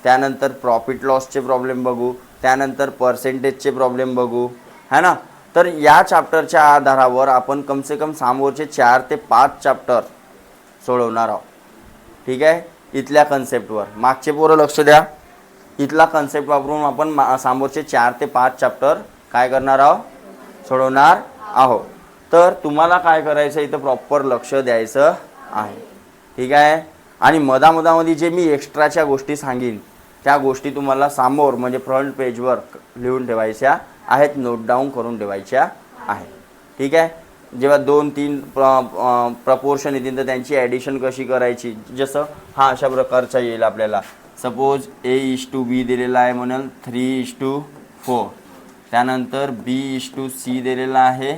त्यानंतर प्रॉफिट लॉसचे प्रॉब्लेम बघू, त्यानंतर पर्सेंटेजचे प्रॉब्लेम बघू, है ना. तर या चॅप्टरच्या आधारावर आपण कमसे कम समोरचे 4 ते 5 चॅप्टर सोडवणार आहोत. ठीक आहे. इथल्या कन्सेप्टवर मागचे पोरं लक्ष द्या. इथला कन्सेप्ट वापरून आपण समोरचे 4 ते 5 चॅप्टर काय करणार आहोत? सोडवणार आहोत. तर तुम्हाला काय करायचं, इथं प्रॉपर लक्ष द्यायचं आहे. ठीक आहे. आणि मधामधामध्ये जे मी एक्स्ट्राच्या गोष्टी सांगीन त्या गोष्टी तुम्हाला समोर म्हणजे फ्रंट पेजवर लिहून ठेवायच्या आहेत, नोट डाऊन करून ठेवायच्या आहेत. ठीक आहे. जेव्हा 2-3 प्रपोर्शन येतील तर त्यांची ॲडिशन कशी करायची, जसं हा अशा प्रकारचा येईल आपल्याला. सपोज A:B दिलेला आहे म्हणून 3:4, त्यानंतर B:C दिलेला आहे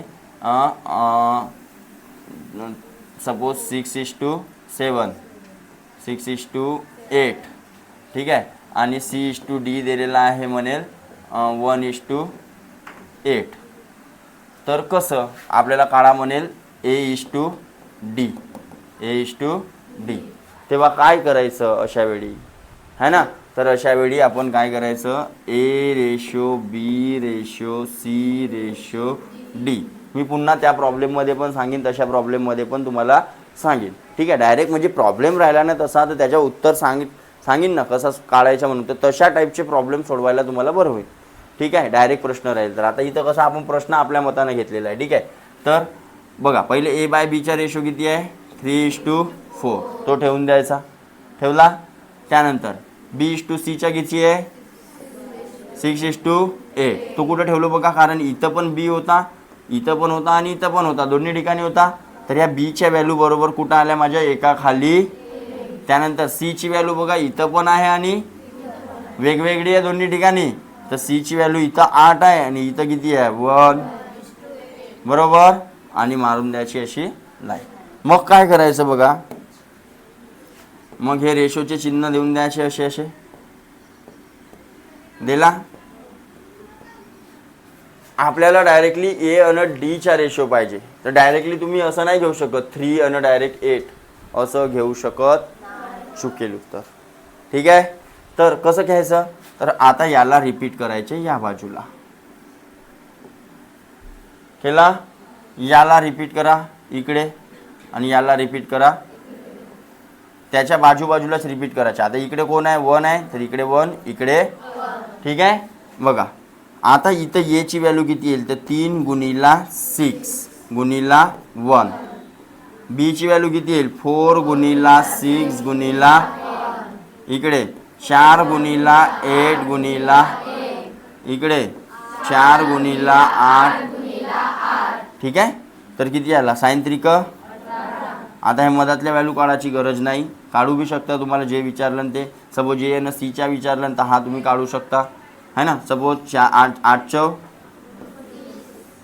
सपोज 6:7, 6:8. ठीक आहे. आणि C:D दिलेला आहे म्हणेल 1:8. तर कसं आपल्याला काढा म्हणेल A:D. तेव्हा काय करायचं अशा वेळी है ना. तर अशा वेळी आपण काय करायचं A:B:C:D. मी पुन्हा त्या प्रॉब्लेममध्ये पण सांगेन, तशा प्रॉब्लेममध्ये पण तुम्हाला सांगेन. ठीक आहे. डायरेक्ट म्हणजे प्रॉब्लेम राहिला ना तसा तर त्याच्या उत्तर सांगेन ना कसं काढायचं म्हणून. तर तशा टाईपचे प्रॉब्लेम सोडवायला तुम्हाला बरं होईल. ठीक आहे. डायरेक्ट प्रश्न राहील. तर आता इथं कसं आपण प्रश्न आपल्या मतानं घेतलेला आहे. ठीक आहे. तर बघा पहिले A/Bचा रेशो किती आहे 3:4. तो ठेवून द्यायचा. ठेवला. त्यानंतर B:C च्या किती आहे 6:8. तो कुठं ठेवलो बघा, कारण इथं पण B होता, इथं पण होता आणि इथं पण होता, दोन्ही ठिकाणी होता. तर या Bच्या व्हॅल्यू बरोबर कुठं आल्या माझ्या एका खाली. त्यानंतर Cची व्हॅल्यू बघा इथं पण आहे आणि वेगवेगळी आहे दोन्ही ठिकाणी. तर Cची व्हॅल्यू इथं 8 आहे आणि इथं किती आहे 1. बरोबर. आणि मारून द्यायची अशी लाईन. मग काय करायचं बघा, मग हे रेशोचे चिन्ह देऊन द्यायचे असे असे. दिला. आपल्याला डायरेक्टली A आणि D चा रेशो पाहिजे. तर डायरेक्टली तुम्ही असं नाही घेऊ शकत 3 आणि डायरेक्ट 8 असं घेऊ शकत, चुकेल उत्तर. ठीक आहे. तर कसं घ्यायचं, तर आता याला रिपीट करायचे या बाजूला. केला. याला रिपीट करा इकडे आणि याला रिपीट करा. त्याच्या बाजूबाजूलाच रिपीट करायचे. आता इकडे कोण आहे 1 आहे, तर इकडे 1 इकडे. ठीक आहे. बघा आता इथं A ची व्हॅल्यू किती येईल तर 3 गुणिला 6 गुणिला 1. B ची व्हॅल्यू किती येईल 4 गुणिला 6 गुणिला इकडे 4 गुणिला 8 गुणिला इकडे 4 गुणिला 8. ठीक आहे. तर किती आला साइन त्रिक. आता हे मधातल्या व्हॅल्यू काढायची गरज नाही, काढू बी शकता तुम्हाला जे विचारलं ते. सपोज A आणि C च्या विचारलं तर हा तुम्ही काढू शकता है ना. सपोज 8 चौ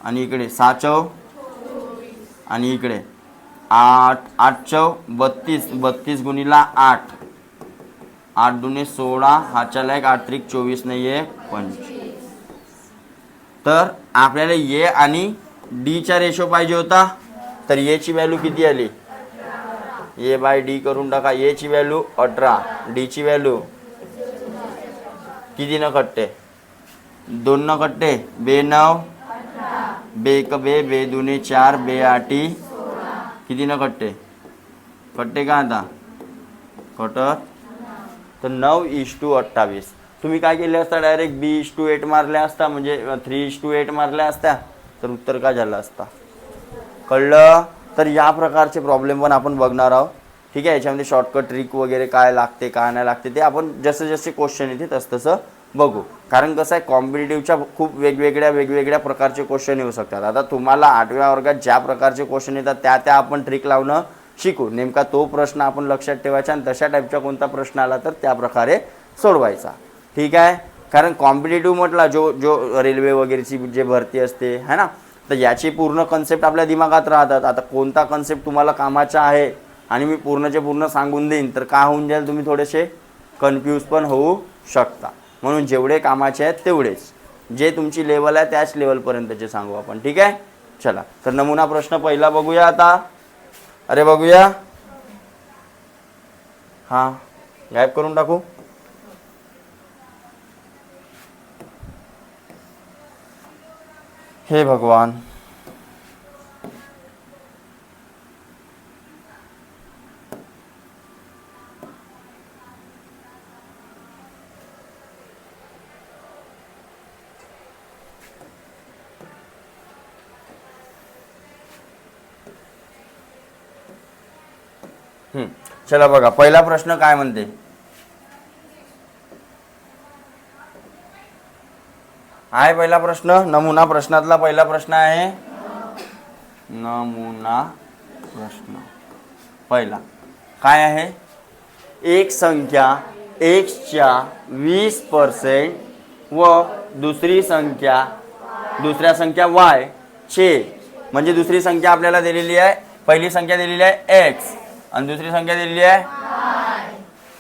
आणि इकडे 6 चौ आणि इकडे 8 चौ 32. 32 गुणिला 8. 8 दुने 16. हा चला एक 8 त्रिक 24 नाही आहे 25. तर आपल्याला A आणि D चा रेशो पाहिजे होता. तर A ची व्हॅल्यू किती आली A/D करून टाका. A ची व्हॅल्यू 18. D ची व्हॅल्यू किती न कट्टे 2 न कट्टे 2 9 2 1 2 2 दुने 4 2 8 किती न कट्टे कट्टे का आता कटत. तर 9:28. तुम्ही काय केले असता डायरेक्ट B:8 मारल्या असता म्हणजे 3:8 मारल्या असत्या तर उत्तर काय झालं असता. कळलं. तर या प्रकारचे प्रॉब्लेम पण आपण बघणार आहोत. ठीक आहे. याच्यामध्ये शॉर्टकट ट्रिक वगैरे काय लागते काय नाही लागते ते आपण जसे जसे क्वेश्चन येते तसं बघू. कारण कसं आहे कॉम्पिटिटिव्हच्या खूप वेगवेगळ्या प्रकारचे क्वेश्चन येऊ शकतात. आता तुम्हाला 8व्या वर्गात ज्या प्रकारचे क्वेश्चन येतात त्या आपण ट्रिक लावणं शिकू. नेमका तो प्रश्न आपण लक्षात ठेवायचा आणि तशा टाईपचा कोणता प्रश्न आला तर त्या प्रकारे सोडवायचा. ठीक आहे. कारण कॉम्पिटिटिव्ह म्हटला जो रेल्वे वगैरेची जे भरती असते है ना, तर याची पूर्ण कन्सेप्ट आपल्या दिमागात राहतात. आता कोणता कन्सेप्ट तुम्हाला कामाचा आहे आणि मी पूर्णचे पूर्ण सांगून देईन तर काय होऊन जाईल तुम्ही थोडेसे कन्फ्यूज पण होऊ शकता. म्हणून जेवढे कामाचे आहेत तेवढेच, जे तुमची लेवल आहे त्याच लेवलपर्यंतचे सांगू आपण. ठीक आहे. चला तर नमुना प्रश्न पहिला बघूया आता. अरे बघूया. हां गायब करून टाकू. हे भगवान. चला बघा पहिला प्रश्न काय म्हणते. आहे पहिला प्रश्न नमुना प्रश्नातला पहिला प्रश्न आहे. नमुना प्रश्न पहिला काय आहे. एक संख्या x च्या 20% व दुसऱ्या संख्या y चे म्हणजे दुसरी संख्या आपल्याला दिलेली आहे, पहिली संख्या दिलेली आहे x आणि दुसरी संख्या दिलेली आहे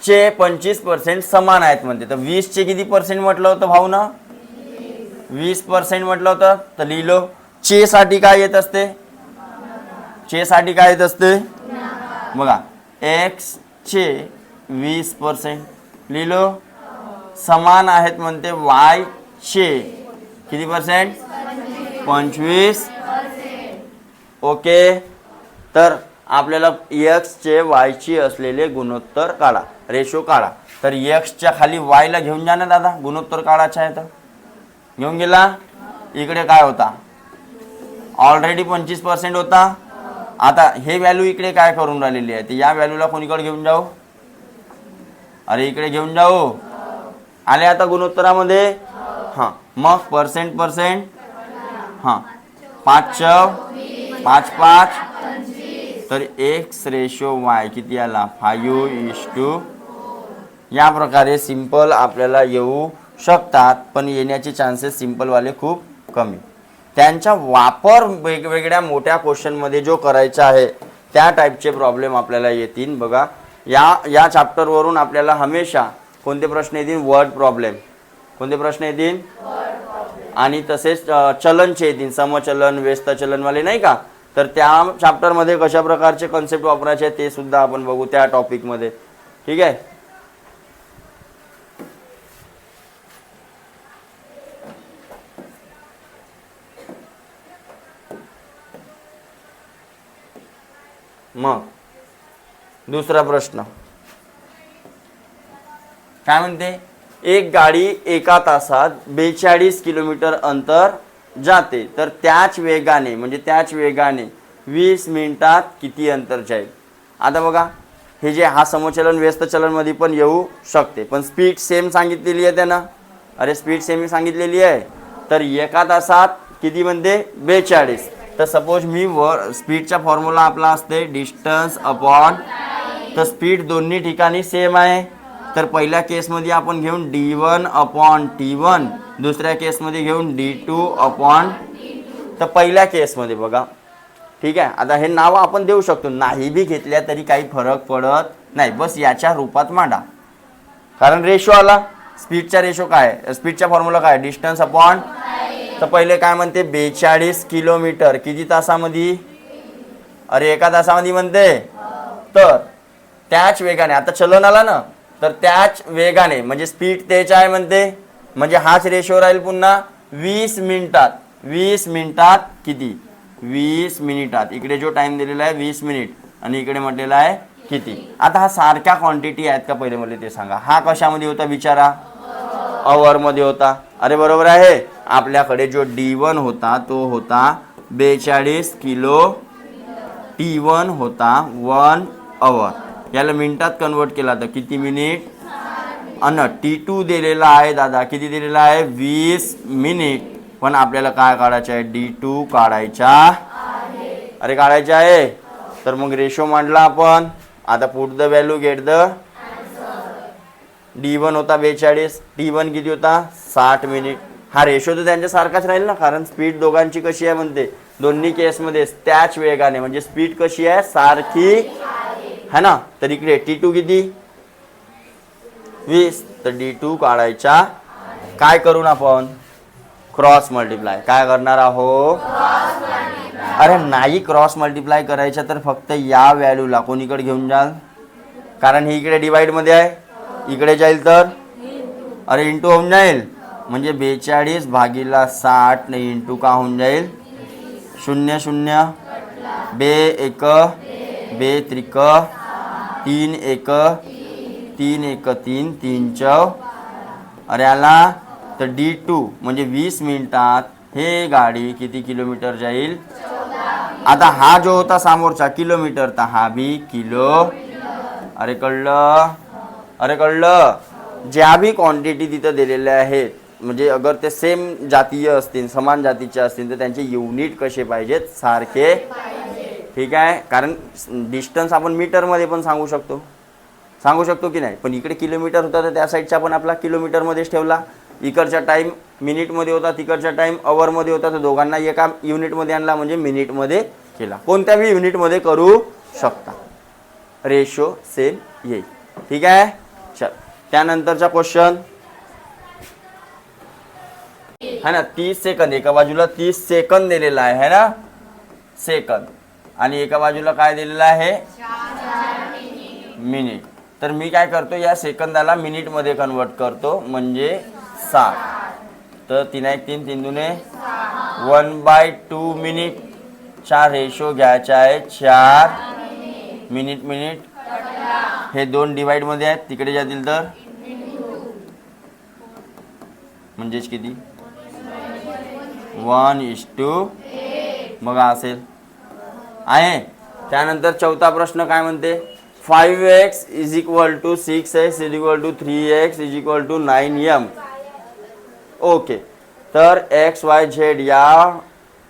चे 25% समान आहेत म्हणते. तर 20 चे किती पर्सेंट म्हटलं होतं भाऊ ना? 20% म्हटलं होतं. तर लिहिलो. चे साठी काय येत असते? चे साठी काय येत असते? बघा, एक्स चे 20% लिहिलो. समान आहेत म्हणते वाय चे किती पर्सेंट? 25. ओके. तर आपल्याला एक्स चे वाय ची असलेले गुणोत्तर काढा, रेशो काढा. तर एक्सच्या खाली वाय ला घेऊन जा ना दादा, गुणोत्तर काढायचं आहे तर घेऊन गेला. इकडे काय होता? ऑलरेडी 25% होता. आता हे व्हॅल्यू इकडे काय करून राहिलेली आहे? तर या व्हॅल्यूला कोणीकडे घेऊन जाऊ? अरे इकडे घेऊन जाऊ. आले आता गुणोत्तरामध्ये. हां, मग पर्सेंट हां, 5 5 5. तर एक्स रेशो वाय किती आला? 5:4. या प्रकारे सिंपल आपल्याला येऊ शकतात, पण येण्याचे चान्सेस सिंपलवाले खूप कमी. त्यांचा वापर वेगवेगळ्या मोठ्या क्वेश्चनमध्ये जो करायचा आहे त्या टाईपचे प्रॉब्लेम आपल्याला येतील. बघा, या चॅप्टरवरून आपल्याला हमेशा कोणते प्रश्न येतील? Word problem. कोणते प्रश्न येतील? आणि तसेच चलनचे येतील, समचलन व्यस्त चलनवाले नाही का. तर त्या चॅप्टरमध्ये कशा प्रकारचे कन्सेप्ट वापरायचे ते सुद्धा आपण बघू त्या टॉपिकमध्ये. ठीक आहे. मग दुसरा प्रश्न काय म्हणते? एक गाडी एका तासात 42 किलोमीटर अंतर जाते, तर त्याच वेगाने 20 मिनिटात किती अंतर जाईल? आता बघा, हे जे हा समचलन व्यस्त चलन मध्ये पण येऊ शकते, पण स्पीड सेम सांगितलेली आहे त्यानं. अरे स्पीड सेम सांगितलेली आहे. तर एका तासात किती म्हणते? 42. तर सपोज मी स्पीडचा फॉर्म्युला आपला असते डिस्टन्स अपॉन, तर स्पीड दोन्ही ठिकाणी सेम आहे. तर पहिल्या केसमध्ये आपण घेऊन d1 अपॉन t1, दुसऱ्या केसमध्ये घेऊन d2 अपॉन. तर पहिल्या केसमध्ये बघा, ठीक आहे. आता हे नाव आपण देऊ शकतो, नाही बी घेतल्या तरी काही फरक पडत नाही, बस याच्या रूपात मांडा. कारण रेशो आला, स्पीडचा रेशो काय? स्पीडचा फॉर्म्युला काय? Distance upon. तर पहिले काय म्हणते? 42 किलोमीटर किती तासामध्ये? अरे एका तासामध्ये म्हणते. तर त्याच वेगाने, आता चलन आला ना, तर त्याच वेगाने म्हणजे स्पीड तेच आहे म्हणते, म्हणजे हाच रेशो राहील पुन्हा 20 मिनिटात. 20 मिनिटात किती? 20 मिनिटात. इकडे जो टाइम दिलेला आहे 20 मिनिट आणि इकडे म्हटलेला आहे किती. आता हा सारख्या क्वांटिटी आहेत का पहिले मला ते सांगा. हा कशामध्ये होता विचारा? आवर मध्ये होता. अरे बरोबर आहे. आपल्याकडे जो d1 होता तो होता 42 किलो, t1 होता 1 आवर. याला मिनिटात कन्वर्ट केला तर किती मिनिट? अन t2 दिलेला आहे दादा, किती दिलेला आहे? 20 मिनिट. पण आपल्याला काय काढायचं आहे? d2 काढायचा. अरे काढायचा आहे. तर मग रेशो मांडला आपण. आता put the value, get the. d1 होता 42, t1 किती होता? 60 मिनिट. हा रेशो तर त्यांच्या सारखाच राहील ना, कारण स्पीड दोघांची कशी आहे म्हणते? दोन्ही केसमध्ये त्याच वेगाने, म्हणजे स्पीड कशी आहे? सारखी है ना. तर इकडे t2 किती? 20. तर d2 काढायचा. काय करून आपण? Cross multiply. काय करणार आहोत? अरे नाही क्रॉस मल्टिप्लाय करायचा तर फक्त या व्हॅल्यूला कोणीकडे घेऊन जाल? कारण ही इकडे डिवाइड मध्ये आहे, इकडे जाईल तर अरे इंटू होऊन जाईल. म्हणजे 42 भागीला 60 ने इंटू का होऊन जाईल? 0 0 बे एक बे त्रिक 3 1 3 1 3 3 4. अरे आला. तर d2 म्हणजे 20 मिनिटात हे गाडी किती किलोमीटर जाईल? आता हा जो होता समोरचा किलोमीटर, तर हा भी किलो. अरे कळलं? अरे कळलं? ज्या भी क्वांटिटी तिथं दिलेल्या आहेत, म्हणजे अगर ते सेम जातीय असतील, समान जातीचे असतील, तर त्यांचे युनिट कसे पाहिजेत? सारखे. ठीक आहे. कारण डिस्टन्स आपण मीटरमध्ये पण सांगू शकतो की नाही. पण इकडे किलोमीटर होता तर त्या साईडचा आपण आपला किलोमीटरमध्येच ठेवला. इकडचा टाईम मिनिटमध्ये होता, तिकडचा टाईम अवरमध्ये होता, तर दोघांना एका युनिटमध्ये आणला म्हणजे मिनिटमध्ये केला. कोणत्याही युनिटमध्ये करू शकता. रेशो सेम येईल. ठीक आहे. त्यानंतरचा क्वेश्चन है ना, 30 सेकंद, एका बाजूला 30 सेकंद दिलेला आहे है ना, सेकंद, आणि एका बाजूला काय दिलेलं आहे, मिनिट. तर मी काय करतो, या सेकंदाला मिनिट मध्ये कन्वर्ट करतो, म्हणजे 60. तर 3 1 3 3 दुने 1/2 मिनिट. चा रेशो घ्यायचा आहे 4 मिनिट मिनिट. हे 2 डिवाइड मध्ये आहेत, तिकडे जातील तर म्हणजेच किती, 1:8. मग असेल आहे. त्यानंतर चौथा प्रश्न काय म्हणते, 5x = 6x = 3x = 9m. Okay, तर XYZ या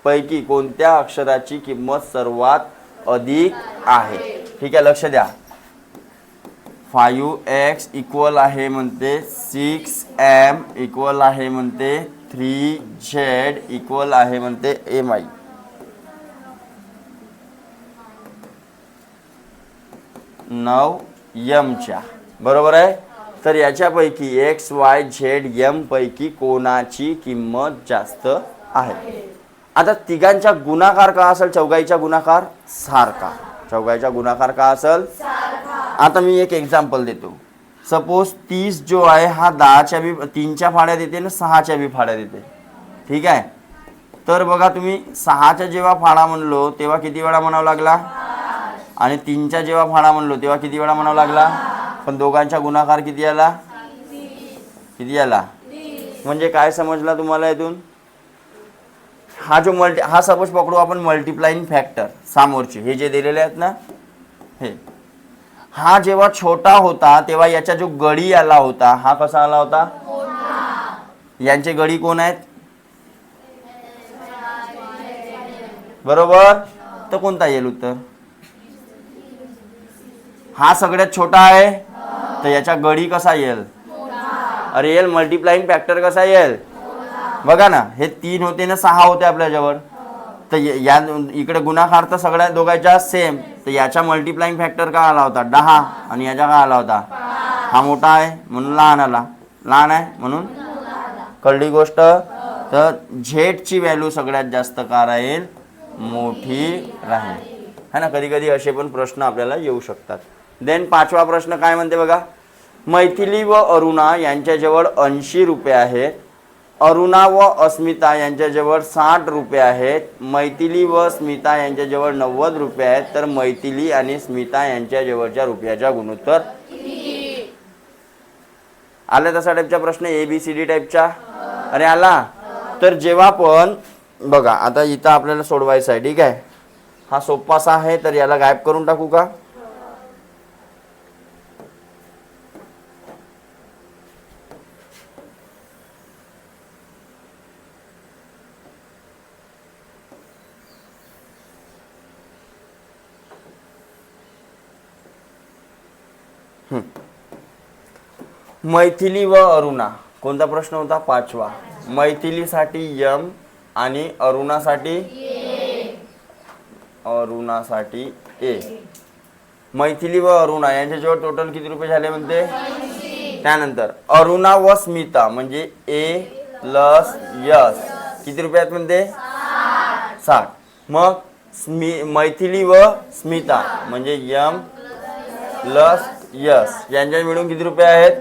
पैकी कोणत्या अक्षराची किंमत सर्वात अधिक आहे. ठीक आहे, लक्ष द्या. 5x इक्वल आहे म्हणते 6m इक्वल आहे म्हणते 3z इक्वल आहे म्हणते mi. 9m च्या बरोबर आहे. तर याच्यापैकी XYZ पैकी कोणाची किंमत जास्त आहे. आता तिघांचा गुणाकार का असेल, चौघाईचा गुणाकार सारखा. चौघाईचा गुणाकार का असेल, आता मी एक एक्झाम्पल देतो. सपोज 30 जो आहे हा 10च्या बी 3च्या फाड्या देते ना 6च्या बी फाड्या देते. ठीक आहे, तर बघा तुम्ही 6च्या जेव्हा फाडा म्हणलो तेव्हा किती वेळा म्हणावं लागला, आणि 3च्या जेव्हा फाडा म्हणलो तेव्हा किती वेळा म्हणावं लागला. पण दोघांचा गुणाकार किती आला, किती आला. म्हणजे काय समजला तुम्हाला इथून, हा जो हा सपोज पकडू आपण मल्टिप्लाइंग फॅक्टर समोरचे हे जे दिलेले आहेत ना, हे हा जेव्हा छोटा होता तेव्हा याचा जो गडी आला होता हा कसा आला होता, यांचे गडी कोण आहेत, बरोबर. तर कोणता येईल उत्तर, हा सगळ्यात छोटा आहे तर याचा गडी कसा येईल, अरे येईल मल्टिप्लाइंग फॅक्टर कसा येईल. बघा ना, हे 3 होते ना 6 होते आपल्याजवळ, तर या इकडे गुणाकार तर सगळ्या दोघांच्या सेम. तर याचा मल्टिप्लाइंग फॅक्टर काय आला होता 10, आणि याचा काय आला होता, हा मोठा आहे म्हणून लहान आला, लहान आहे म्हणून कळली गोष्ट. तर झेडची व्हॅल्यू सगळ्यात जास्त का राहील, मोठी राहील है ना. कधी कधी असे पण प्रश्न आपल्याला येऊ शकतात. देन 5वा प्रश्न काय म्हणते बघा, मैथिली व अरुणा यांच्याजवळ 80 रुपये आहेत. अरुणा व अस्मिता यांच्याजवळ 60 रुपये आहेत. मैथिली व स्मिता यांच्याजवळ 90 रुपये आहेत. तर मैथिली आणि स्मिता यांच्याजवळच्या रुपयाचा गुणोत्तर आला. तसा टाईपचा प्रश्न ABCD टाईपचा, अरे आला. तर जेव्हा पण बघा आता इथं आपल्याला सोडवायचं आहे. ठीक आहे, हा सोपासा आहे तर याला गायब करून टाकू का, मैथिली व अरुणा कोणता प्रश्न होता, 5वा. मैथिलीसाठी M आणि अरुणासाठी A. मैथिली व अरुणा यांच्याजवळ टोटल किती रुपये झाले म्हणते. त्यानंतर अरुणा व स्मिता म्हणजे A प्लस S किती रुपये आहेत म्हणते, 60. मग मैथिली व स्मिता म्हणजे M प्लस S यांच्या मिळून किती रुपये आहेत.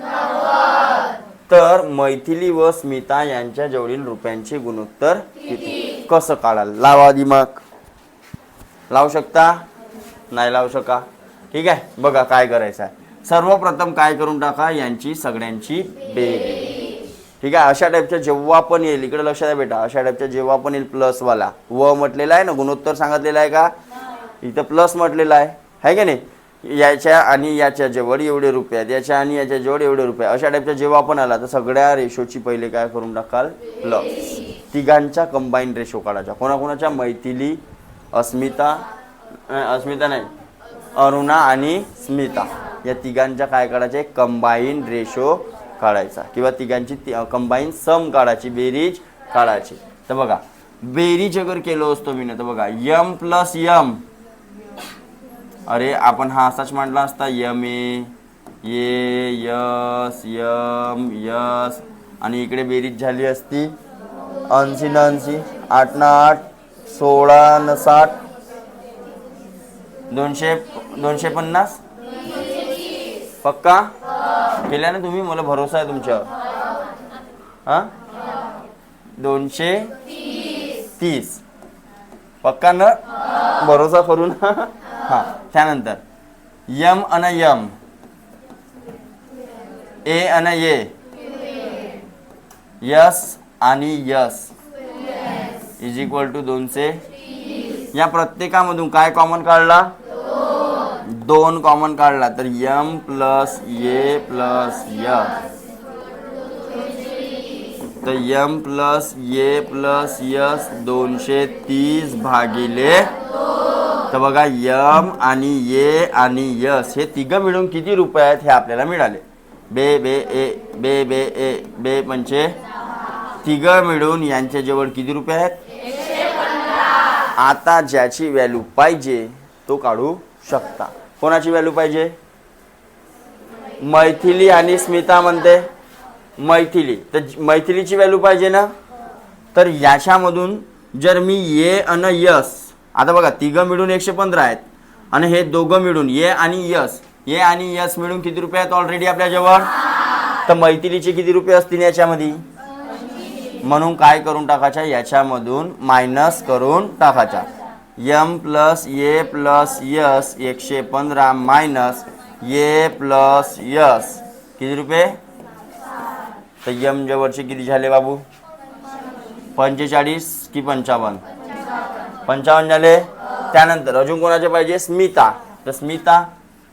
तर मैथिली व स्मिता यांच्या जवळील रुपयांचे गुणोत्तर किती, कसं काढाल, लावा दिमाग. लावू शकता, नाही लावू शका. ठीक आहे, बघा काय करायचं आहे. सर्वप्रथम काय करून टाका, यांची सगळ्यांची बेरीज. ठीक आहे, अशा टाईपच्या जेव्हा पण येईल, इकडे लक्ष द्या बेटा, अशा टाईपच्या जेव्हा पण येईल प्लसवाला व म्हटलेला आहे ना, गुणोत्तर सांगितलेला आहे का, इथं प्लस म्हटलेला आहे की नाही. याच्या आणि याच्या जवळ एवढे रुपये आहेत, याच्या आणि याच्या जवळ एवढे रुपये, अशा टाईपच्या जेव्हा पण आला तर सगळ्या रेशोची पहिले काय करून टाकाल, प्लस. तिघांचा कंबाईन रेशो काढायचा. कोणाकोणाच्या, मैथिली, अस्मिता नाही, अरुणा आणि स्मिता या तिघांच्या काय काढायचे, कंबाईन रेशो काढायचा, किंवा तिघांची कंबाईन सम काढायची, बेरीज काढायची. तर बघा बेरीज अगर केलो असतो मी ना, तर बघा M प्लस M, अरे आपण हा असाच मांडला असता, M A ये यस यम यस आणि इकडे बेरीज झाली असती 80 न 80 8 न 8 16 न 60 250 पक्का केल्या ना तुम्ही मला भरोसा आहे तुमच्यावर हां 230 पक्का न भरोसा करून हां त्यानंतर यम अन यम ए अन ये यस आणि यस इज इक्वल टू 230 या प्रत्येकामधून काय कॉमन काढला 2 कॉमन काढला तर M plus A plus yes तर M plus A plus yes 230 भागिले तर बघा यम आणि ये आणि यस हे तिघं मिळून किती रुपये आहेत हे आपल्याला मिळाले बे बे ए बे बे ए बे म्हणजे तिघं मिळून यांच्या जवळ किती रुपये आहेत 115 आता ज्याची व्हॅल्यू पाहिजे तो काढू शकता कोणाची व्हॅल्यू पाहिजे मैथिली आणि स्मिता म्हणते मैथिली तर मैथिलीची व्हॅल्यू पाहिजे ना तर याच्यामधून जर मी ये अन यस आता बघा तिघं मिळून 115 आहेत आणि हे दोघं मिळून ये आणि यस मिळून किती रुपये आहेत ऑलरेडी आपल्याजवळ तर मैथिलीचे किती रुपये असतील याच्यामध्ये म्हणून काय करून टाकायच्या याच्यामधून मायनस करून टाकायच्या M plus A plus yes 115 minus ये प्लस यस किती रुपये तर यम जवळचे किती झाले बाबू 45 की 55 झाले त्यानंतर अजून कोणाचे पाहिजे स्मिता तर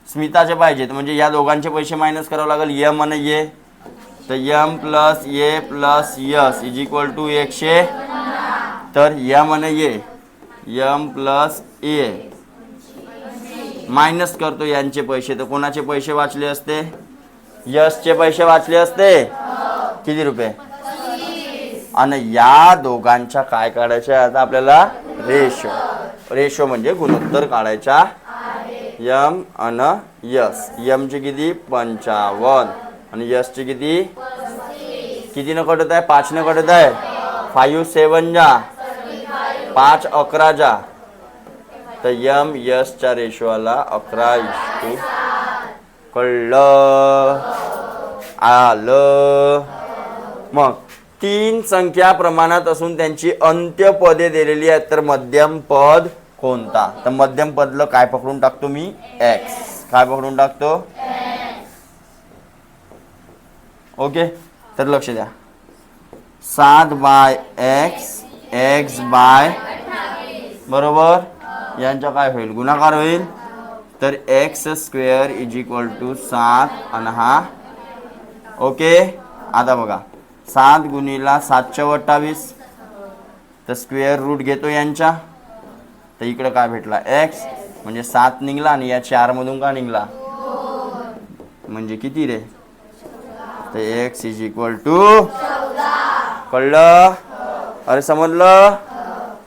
स्मिताचे पाहिजेत म्हणजे या दोघांचे पैसे मायनस करावं लागेल यम आणि ये तर M plus A plus S is equal to 100 तर यम आणि ये यम प्लस ए मायनस करतो यांचे पैसे तर कोणाचे पैसे वाचले असते यसचे पैसे वाचले असते किती रुपये आणि या दोघांच्या काय काढायच्या आता आपल्याला रेशो म्हणजे गुणोत्तर काढायचा यम आणि यस यमचे किती 55 आणि यसचे किती न कटत आहे 5 न कटत आहे 5 7 जा 5 11 जा तर यम यसच्या रेशो आला 11:7 कळलं आलं मग 3 संख्या प्रमाणात असून त्यांची अंत्यपदे दिलेली आहेत तर मध्यम पद कोणता तर मध्यम पदला काय पकडून टाकतो मी x काय पकडून टाकतो ओके तर लक्ष द्या 7/x x बाय बरोबर यांचा काय होईल गुणाकार होईल तर x² इज इक्वल टू 7 आणि हा ओके आता बघा 7 गुणिला 7/28 तर स्क्वेअर रूट घेतो यांच्या तर इकडे काय भेटला x म्हणजे 7 निघला आणि या 4 मधून का निघला म्हणजे किती रे तर x इज इक्वल टू 14 कळलं अरे समजलं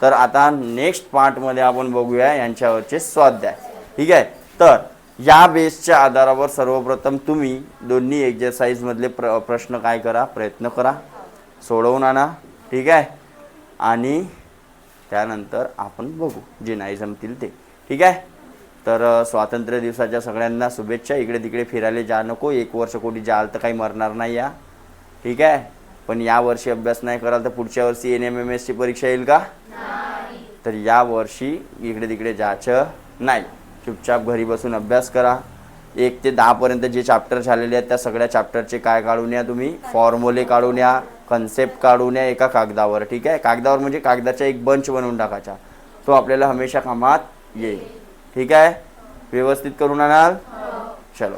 तर आता नेक्स्ट पार्ट मध्ये आपण बघूया यांच्यावरचे स्वाध्याय ठीक आहे तर या बेसच्या आधारावर सर्वप्रथम तुम्ही दोन्ही एक्सरसाइज मधले प्रश्न काय करा प्रयत्न करा सोडवून आणा ठीक आहे आणि त्यानंतर आपण बघू जे नाही जमतील ते ठीक आहे तर स्वातंत्र्य दिवसाच्या सगळ्यांना शुभेच्छा इकडे तिकडे फिरायला जा नको 1 वर्ष कोणी जाल तर काही मरणार नाही या ठीक आहे पण या वर्षी अभ्यास नाही कराल तर पुढच्या वर्षी NMMS ची परीक्षा येईल का नाही तर या वर्षी इकडे तिकडे जायचं नाही चुपचाप घरी बसून अभ्यास करा 1 ते 10 पर्यंत जे चॅप्टर झालेले आहेत त्या सगळ्या चॅप्टरचे काय काढून या तुम्ही फॉर्म्युले काढून या कन्सेप्ट काढून या एका कागदावर ठीक आहे कागदावर म्हणजे कागदाचा एक बंच बनवून टाकायचा तो आपल्याला हमेशा कामात येईल ठीक आहे व्यवस्थित करून आणाल चलो